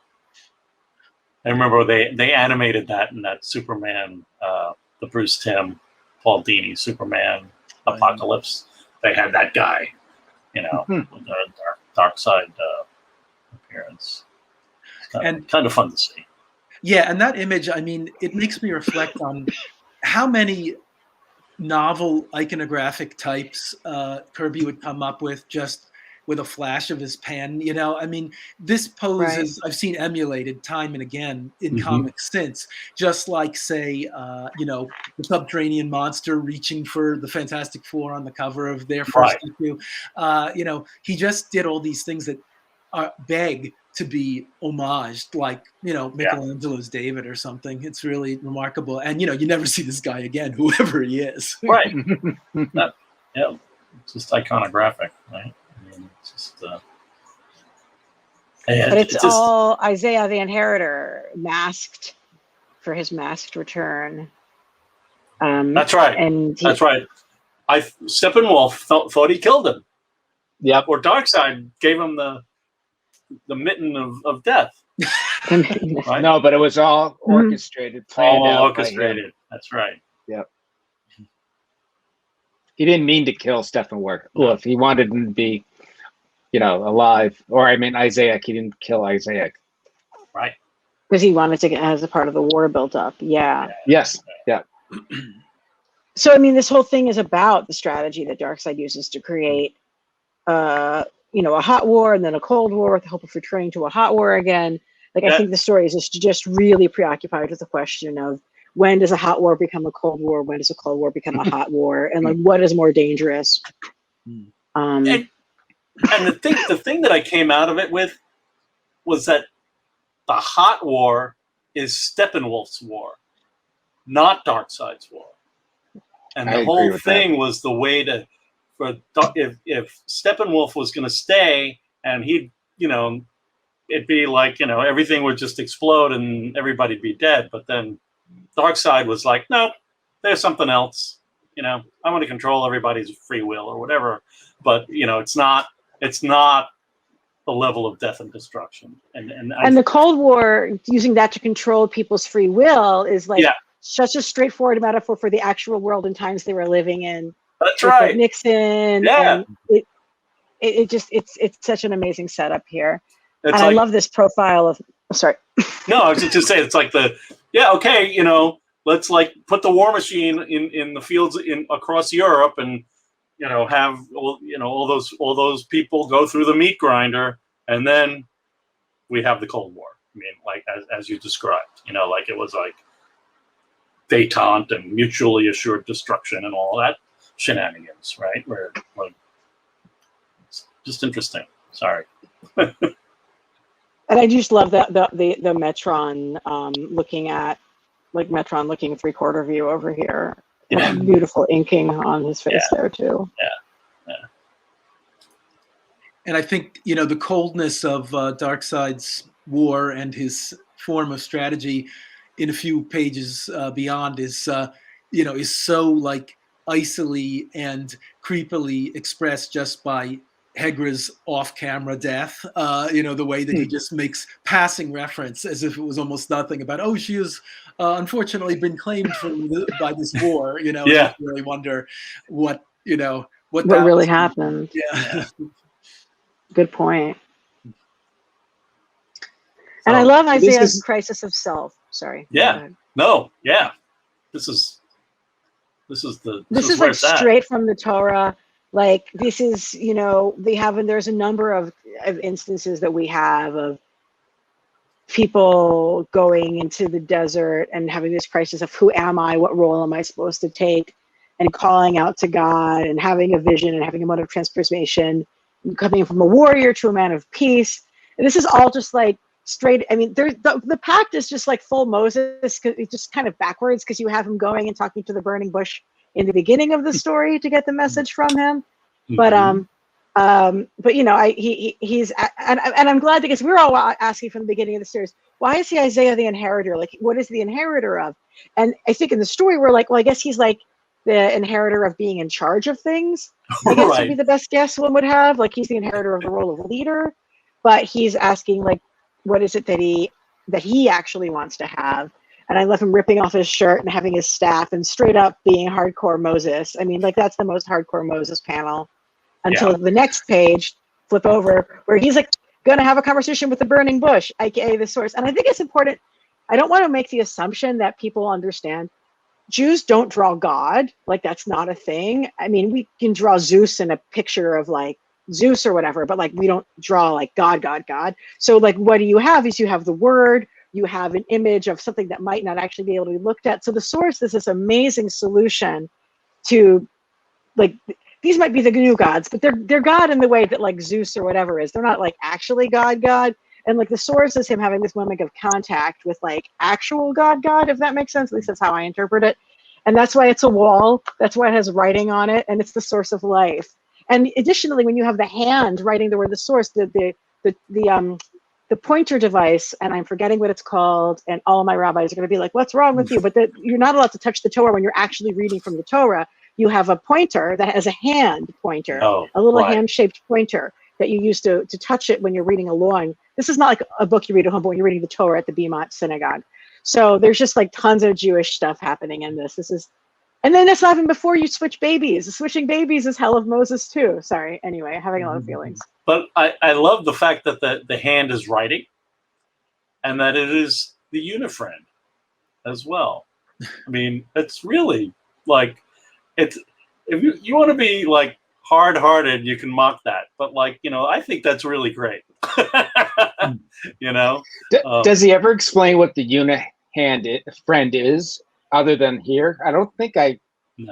A: I remember they animated that in that Superman, the Bruce Timm, Paul Dini Superman Apocalypse. They had that guy, with the Darkseid appearance. Kind of fun to see.
C: Yeah, and that image, it makes me reflect on how many novel iconographic types Kirby would come up with just with a flash of his pen. You know, I mean, this pose is, I've seen emulated time and again in comics since, just like, say, you know, the subterranean monster reaching for the Fantastic Four on the cover of their first issue. You know, he just did all these things that beg to be homaged, like, you know, Michelangelo's David or something. It's really remarkable. And, you know, you never see this guy again, whoever he is.
A: Right. Yeah. It's just iconographic, right? I mean, it's just,
B: but it's just, all Isaiah the Inheritor masked for his masked return.
A: That's right.
B: And
A: that's right. Steppenwolf thought he killed him.
D: Yep.
A: Or Darkseid gave him the mitten of death.
D: Right? No, but it was all orchestrated, planned out.
A: Orchestrated. That's right.
D: Yep. He didn't mean to kill Steppenwolf. Well, if he wanted him to be, you know, alive, or I mean Isaac, he didn't kill Isaac.
A: Right.
B: Because he wanted to get as a part of the war built up. Yeah.
D: Yes. Yeah.
B: So I mean, this whole thing is about the strategy that Darkseid uses to create, you know, a hot war and then a cold war with the hope of returning to a hot war again. Like, I think the story is just really preoccupied with the question of, when does a hot war become a cold war? When does a cold war become a hot war? And like, what is more dangerous?
A: And the thing that I came out of it with was that the hot war is Steppenwolf's war, not Darkseid's war. And the whole thing was the way to, if Steppenwolf was going to stay, and he'd, you know, it'd be like, you know, everything would just explode and everybody'd be dead. But then Darkseid was like, no, there's something else. You know, I want to control everybody's free will or whatever. But, you know, it's not the level of death and destruction. And
B: the Cold War, using that to control people's free will, is like such a straightforward metaphor for the actual world and times they were living in.
A: That's right.
B: Like Nixon.
A: Yeah.
B: And it's such an amazing setup here.
A: It's
B: and I love this profile of, sorry.
A: No, I was just saying, it's like okay, you know, let's like put the war machine in the fields across Europe, and, you know, have, you know, all those people go through the meat grinder, and then we have the Cold War. I mean, like, as you described, you know, like it was like détente and mutually assured destruction and all that shenanigans, right? Where, like, it's just interesting. Sorry.
B: And I just love that the Metron looking at, like, Metron looking 3/4 view over here.
A: Yeah.
B: Beautiful inking on his face there too.
A: Yeah.
C: And I think, you know, the coldness of Darkseid's war and his form of strategy in a few pages beyond is, you know, is so like icily and creepily expressed just by Hegra's off-camera death. You know, the way that he just makes passing reference as if it was almost nothing about, oh, she has unfortunately been claimed by this war. You know, you really wonder what, you know, what
B: really happened.
C: Yeah.
B: Good point. And I love Isaiah's crisis of self. Sorry.
A: Yeah. No. Yeah. This is
B: like straight from the Torah. Like, this is, you know, there's a number of instances that we have of people going into the desert and having this crisis of, who am I? What role am I supposed to take? And calling out to God and having a vision and having a moment of transformation, coming from a warrior to a man of peace. And this is all just like straight. I mean, the Pact is just like full Moses. It's just kind of backwards, because you have him going and talking to the burning bush in the beginning of the story to get the message from him. But you know, he's and I'm glad, because we were all asking from the beginning of the series, why is he Isaiah the Inheritor? Like, what is the inheritor of? And I think in the story we're like, well, I guess he's like the inheritor of being in charge of things. I guess would be the best guess one would have. Like, he's the inheritor of the role of leader, but he's asking, like, what is it that he actually wants to have? And I love him ripping off his shirt and having his staff and straight up being hardcore Moses. I mean, like, that's the most hardcore Moses panel until the next page, flip over, where he's like going to have a conversation with the burning bush, aka the source. And I think it's important. I don't want to make the assumption that people understand Jews don't draw God. Like, that's not a thing. I mean, we can draw Zeus in a picture of, like, Zeus or whatever, but like we don't draw like God. So like what do you have is you have the word, you have an image of something that might not actually be able to be looked at. So the source is this amazing solution to like, these might be the new gods, but they're God in the way that like Zeus or whatever is. They're not like actually God. And like the source is him having this moment of contact with like actual God, if that makes sense. At least that's how I interpret it. And that's why it's a wall. That's why it has writing on it. And it's the source of life. And additionally, when you have the hand writing the word the source, the pointer device, and I'm forgetting what it's called, and all my rabbis are going to be like, what's wrong with you? But you're not allowed to touch the Torah when you're actually reading from the Torah. You have a pointer that has a hand pointer, a little hand-shaped pointer that you use to touch it when you're reading along. This is not like a book you read at home, but when you're reading the Torah at the Beemot synagogue. So there's just like tons of Jewish stuff happening in this. And then that's not even before you switch babies. Switching babies is hell of Moses too. Sorry. Anyway, having a lot of feelings.
A: But I love the fact that the hand is writing and that it is the unifriend as well. I mean, it's really like, if you want to be like hard-hearted, you can mock that. But like, I think that's really great.
D: Does he ever explain what the friend is other than here? I don't think I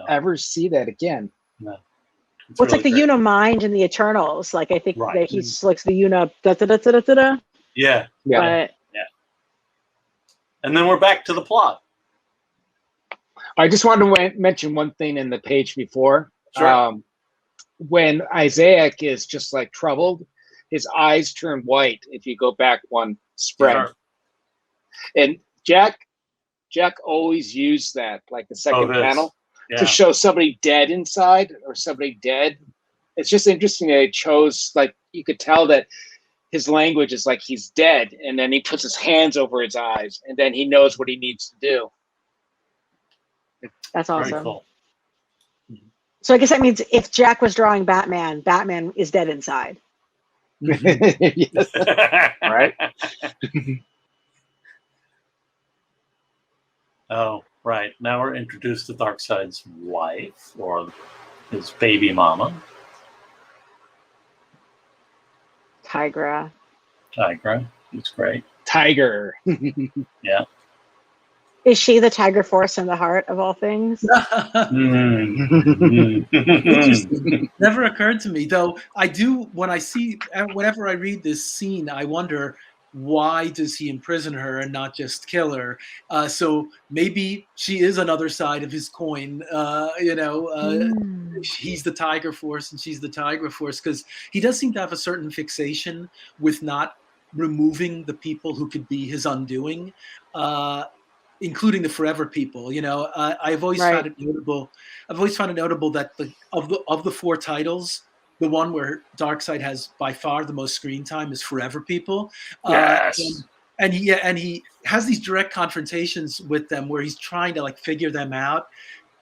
D: ever see that again.
A: No.
B: It's really like the Unimind in the Eternals. Like I think that he's like the Uni da.
A: Yeah.
B: But,
A: and then we're back to the plot.
D: I just wanted to mention one thing in the page before.
A: Sure.
D: When Isaiah is just like troubled, his eyes turn white if you go back one spread.
A: Sure.
D: And Jack always used that, like the second panel, to show somebody dead inside or somebody dead. It's just interesting that he chose, like, you could tell that his language is like he's dead, and then he puts his hands over his eyes, and then he knows what he needs to do.
B: That's awesome.
A: Very cool.
B: So I guess that means if Jack was drawing Batman, Batman is dead inside.
D: Yes. Right?
A: Oh, right. Now we're introduced to Darkseid's wife, or his baby mama.
B: Tigra.
A: It's great.
D: Tiger.
A: Yeah.
B: Is she the Tiger Force in the heart of all things?
C: It just never occurred to me, though. I do, whenever I read this scene, I wonder, why does he imprison her and not just kill her? So maybe she is another side of his coin. He's the Tiger Force and she's the Tigra Force, because he does seem to have a certain fixation with not removing the people who could be his undoing, including the forever people. I've always found it notable. I've always found it notable that of the four titles, the one where Darkseid has by far the most screen time is Forever People.
A: Yes.
C: And he has these direct confrontations with them where he's trying to like figure them out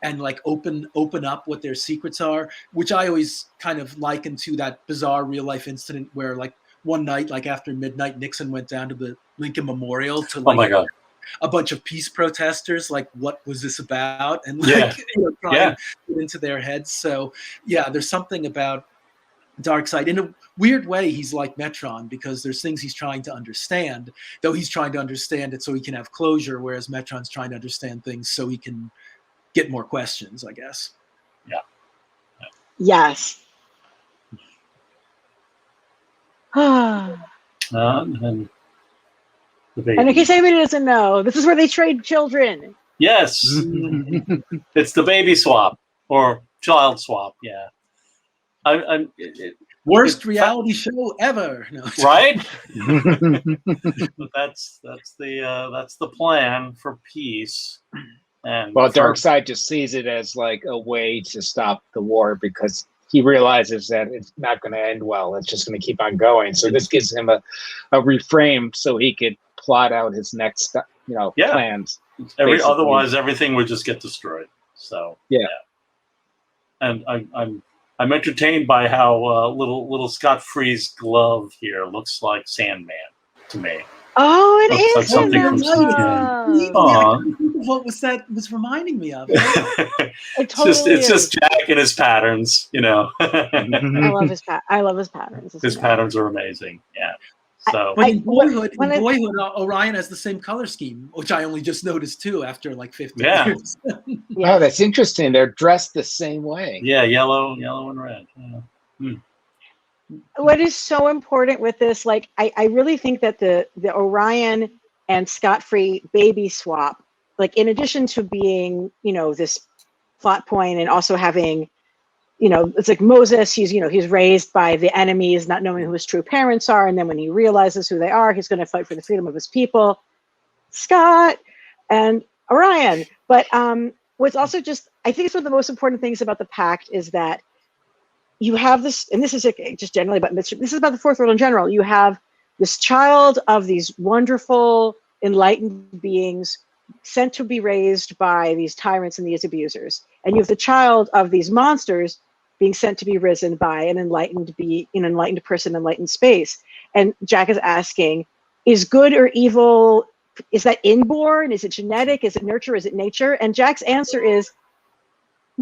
C: and like open up what their secrets are, which I always kind of liken to that bizarre real life incident where like one night, like after midnight, Nixon went down to the Lincoln Memorial to like,
A: oh my God,
C: a bunch of peace protesters, like, what was this about? And
A: Yeah.
C: trying to get into their heads. So yeah, there's something about Darkseid. In a weird way, he's like Metron, because there's things he's trying to understand, though he's trying to understand it so he can have closure, whereas Metron's trying to understand things so he can get more questions, I guess.
A: Yeah.
B: Yes.
A: And the baby.
B: And in case anybody doesn't know, this is where they trade children.
A: Yes. It's the baby swap or child swap. Yeah.
C: Worst reality show ever. No.
A: Right? But that's the plan for peace. And
D: well, Darkseid just sees it as like a way to stop the war, because he realizes that it's not going to end well. It's just going to keep on going. So this gives him a reframe so he could plot out his next, plans.
A: Otherwise, everything would just get destroyed. So
D: yeah.
A: And I'm entertained by how little Scott Free's glove here looks like Sandman to me.
B: Oh, it
A: looks
B: is
A: like something from Sandman.
C: of what was reminding me of.
B: It totally
A: it's just Jack and his patterns, you know.
B: I love his patterns.
A: His patterns are amazing. Yeah. So,
C: but in boyhood,
B: when
C: Orion has the same color scheme, which I only just noticed too after like 50
A: Yeah.
C: years.
B: Yeah.
D: Oh, that's interesting. They're dressed the same way.
A: yeah, yellow and red. Yeah.
B: What is so important with this, like I really think that the Orion and Scott-free baby swap, like in addition to being, you know, this plot point and also having, you know, it's like Moses, he's, you know, he's raised by the enemies, not knowing who his true parents are, and then when he realizes who they are, he's going to fight for the freedom of his people. Scott and Orion. But what's also just, I think it's one of the most important things about the Pact is that you have this, and this is just generally about this is about the fourth world in general. You have this child of these wonderful, enlightened beings sent to be raised by these tyrants and these abusers, and you have the child of these monsters being sent to be risen by an enlightened person, enlightened space. And Jack is asking, is good or evil, is that inborn? Is it genetic? Is it nurture? Is it nature? And Jack's answer is,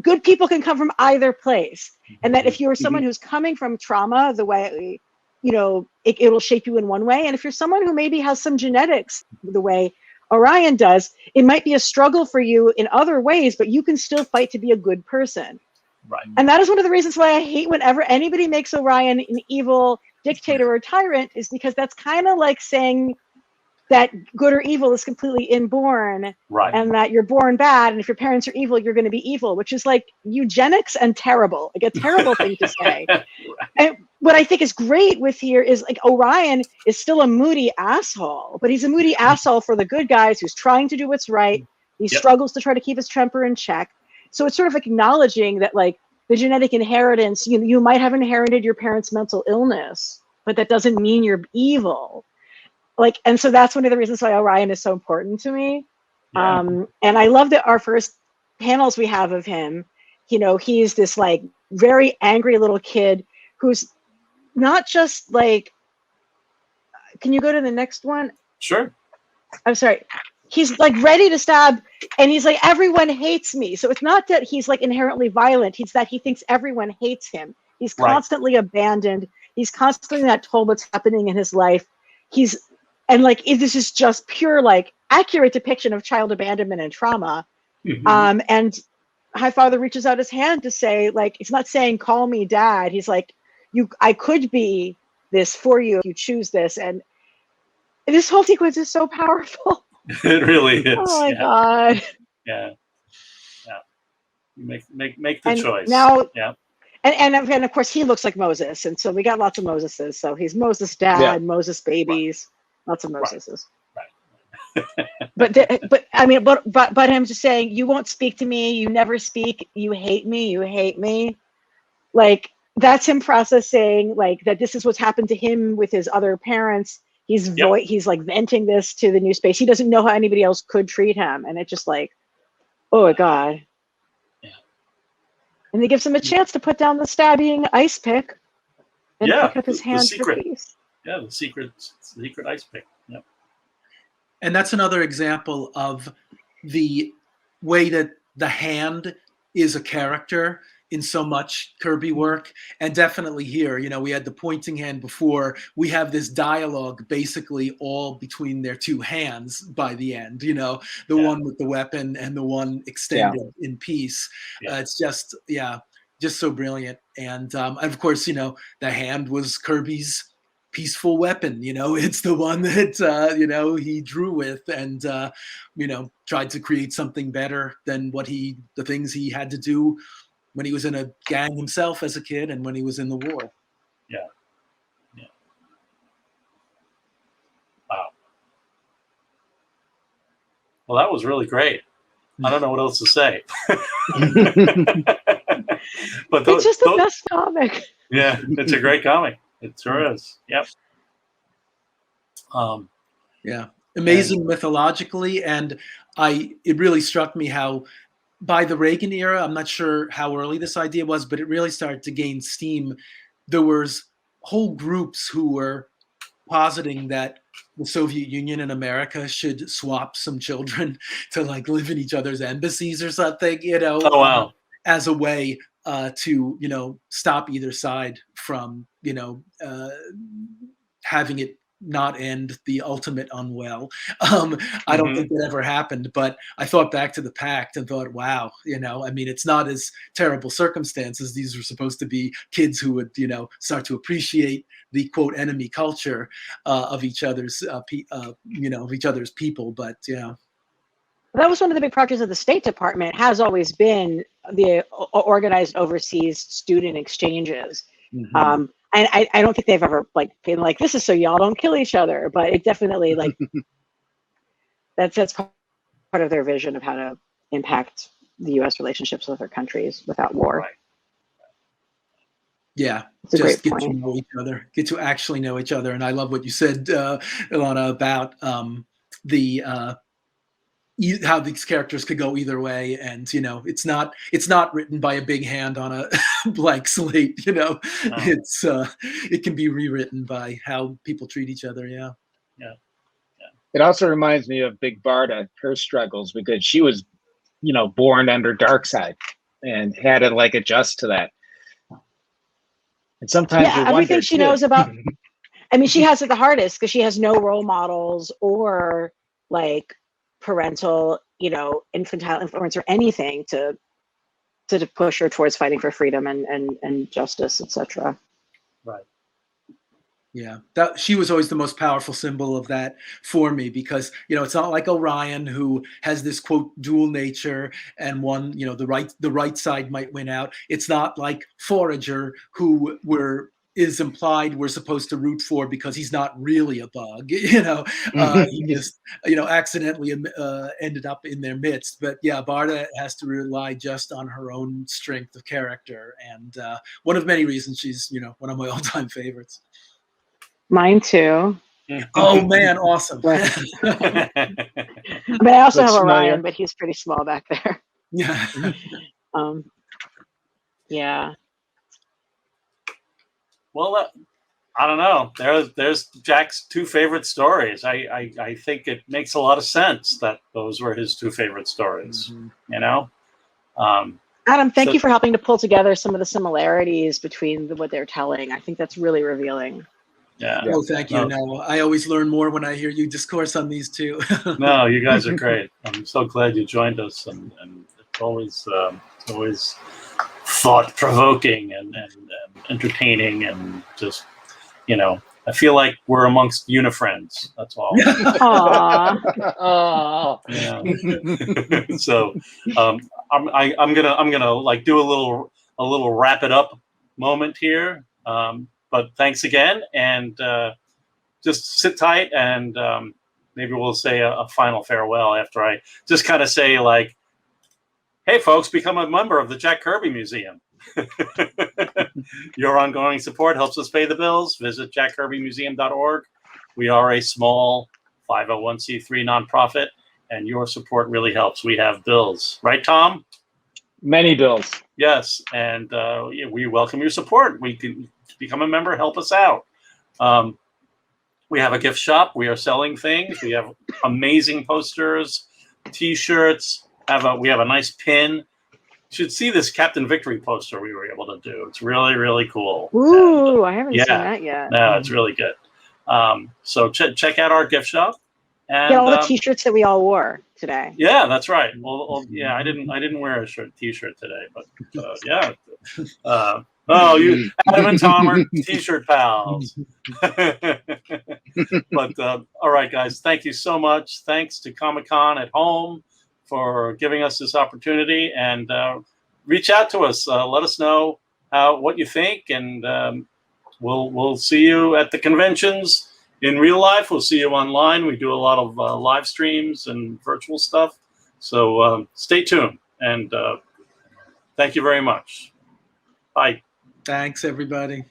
B: good people can come from either place. And that if you're someone who's coming from trauma, the way, you know, it'll shape you in one way. And if you're someone who maybe has some genetics, the way Orion does, it might be a struggle for you in other ways, but you can still fight to be a good person.
A: Right.
B: And that is one of the reasons why I hate whenever anybody makes Orion an evil dictator or tyrant, is because that's kind of like saying that good or evil is completely inborn,
A: Right.
B: and that you're born bad, and if your parents are evil, you're going to be evil, which is like eugenics and terrible, like a terrible thing to say.
A: Right.
B: And what I think is great with here is like Orion is still a moody asshole, but he's a moody asshole for the good guys who's trying to do what's right. He struggles to try to keep his temper in check. So it's sort of like acknowledging that like the genetic inheritance, you might have inherited your parents' mental illness, but that doesn't mean you're evil. Like, and so that's one of the reasons why Orion is so important to me.
A: Yeah.
B: And I love that our first panels we have of him, you know, he's this like very angry little kid who's not just like, can you go to the next one?
A: Sure.
B: I'm sorry. He's like ready to stab, and he's like, everyone hates me. So it's not that he's like inherently violent. It's that he thinks everyone hates him. He's constantly abandoned. He's constantly not told what's happening in his life. And like, this is just pure, like accurate depiction of child abandonment and trauma.
A: Mm-hmm.
B: And Highfather reaches out his hand to say, like, it's not saying, call me dad. He's like, I could be this for you if you choose this. And this whole sequence is so powerful.
A: It really is.
B: Oh my God.
A: Yeah. You make the choice.
B: Now,
A: yeah.
B: And of course he looks like Moses, and so we got lots of Moseses. So he's Moses dad, Moses babies, lots of Moseses.
A: Right.
B: But I mean, but him just saying, you won't speak to me, you never speak, you hate me. Like, that's him processing like that this is what's happened to him with his other parents. He's like venting this to the new space. He doesn't know how anybody else could treat him, and it's just like, oh my God.
A: Yeah.
B: And he gives him a chance to put down the stabbing ice pick and pick up his hand for peace.
A: Yeah, the secret ice pick. Yep.
C: And that's another example of the way that the hand is a character in so much Kirby work. And definitely here, you know, we had the pointing hand before. We have this dialogue basically all between their two hands by the end, you know, the one with the weapon and the one extended in peace. It's just so brilliant. And of course, you know, the hand was Kirby's peaceful weapon. You know, it's the one that, you know, he drew with and, you know, tried to create something better than the things he had to do when he was in a gang himself as a kid and when he was in the war.
A: Yeah. Wow. Well, that was really great. I don't know what else to say. But
B: it's just the best comic.
A: Yeah, it's a great comic. It sure is. Yep.
C: Amazing mythologically, and it really struck me how by the Reagan era, I'm not sure how early this idea was, but it really started to gain steam. There was whole groups who were positing that the Soviet Union and America should swap some children to like live in each other's embassies or something,
A: Oh wow.
C: as a way to, stop either side from, having it not end the ultimate unwell. I don't think that ever happened, but I thought back to the Pact and thought, wow, it's not as terrible circumstances. These were supposed to be kids who would, start to appreciate the quote enemy culture of each other's, of each other's people. But
B: that was one of the big projects of the State Department, has always been the organized overseas student exchanges. And I don't think they've ever been like, this is so y'all don't kill each other, but it definitely that's part of their vision of how to impact the U.S. relationships with other countries without war.
A: Right.
C: Yeah,
B: it's
C: just get
B: point.
C: to know each other, get to actually know each other. And I love what you said, Elana, about how these characters could go either way, and it's not written by a big hand on a blank slate. It can be rewritten by how people treat each other. Yeah.
D: It also reminds me of Big Barda, her struggles, because she was born under Darkseid and had to adjust to that. And sometimes
B: everything she knows about she has it the hardest because she has no role models or parental, infantile influence or anything to push her towards fighting for freedom and justice, etc.
A: Right.
C: Yeah, that she was always the most powerful symbol of that for me, because it's not like Orion, who has this quote dual nature, and one the right side might win out. It's not like Forager, who is implied we're supposed to root for because he's not really a bug. He just accidentally ended up in their midst. But yeah, Barda has to rely just on her own strength of character, and one of many reasons she's one of my all-time favorites.
B: Mine too.
C: Oh man, awesome.
B: I also have Orion, but he's pretty small back there.
C: Yeah.
B: Yeah.
A: Well, I don't know. There's Jack's two favorite stories. I think it makes a lot of sense that those were his two favorite stories.
B: Adam, thank you for helping to pull together some of the similarities between what they're telling. I think that's really revealing.
A: Yeah.
C: Oh, thank you. No, I always learn more when I hear you discourse on these two.
A: No, you guys are great. I'm so glad you joined us, and it's always thought-provoking and entertaining, and just I feel like we're amongst unifriends. That's all.
B: Aww.
A: Yeah. So I'm gonna do a little wrap it up moment here. But thanks again, and just sit tight, and maybe we'll say a final farewell after I just kind of say hey folks, become a member of the Jack Kirby Museum. Your ongoing support helps us pay the bills. Visit jackkirbymuseum.org. We are a small 501c3 nonprofit, and your support really helps. We have bills, right, Tom?
D: Many bills.
A: Yes, and we welcome your support. We can become a member, help us out. We have a gift shop. We are selling things. We have amazing posters, T-shirts. We have a nice pin. You should see this Captain Victory poster we were able to do. It's really, really cool.
B: Ooh, I haven't seen that yet.
A: No, it's really good. So check out our gift shop. And
B: get all the T-shirts that we all wore today.
A: Yeah, that's right. Well, yeah, I didn't wear a T-shirt today, but yeah. You Adam and Tom are T-shirt pals. But all right, guys, thank you so much. Thanks to Comic-Con at home for giving us this opportunity, and reach out to us. Let us know what you think, and we'll see you at the conventions. In real life, we'll see you online. We do a lot of live streams and virtual stuff. So stay tuned, and thank you very much. Bye.
C: Thanks, everybody.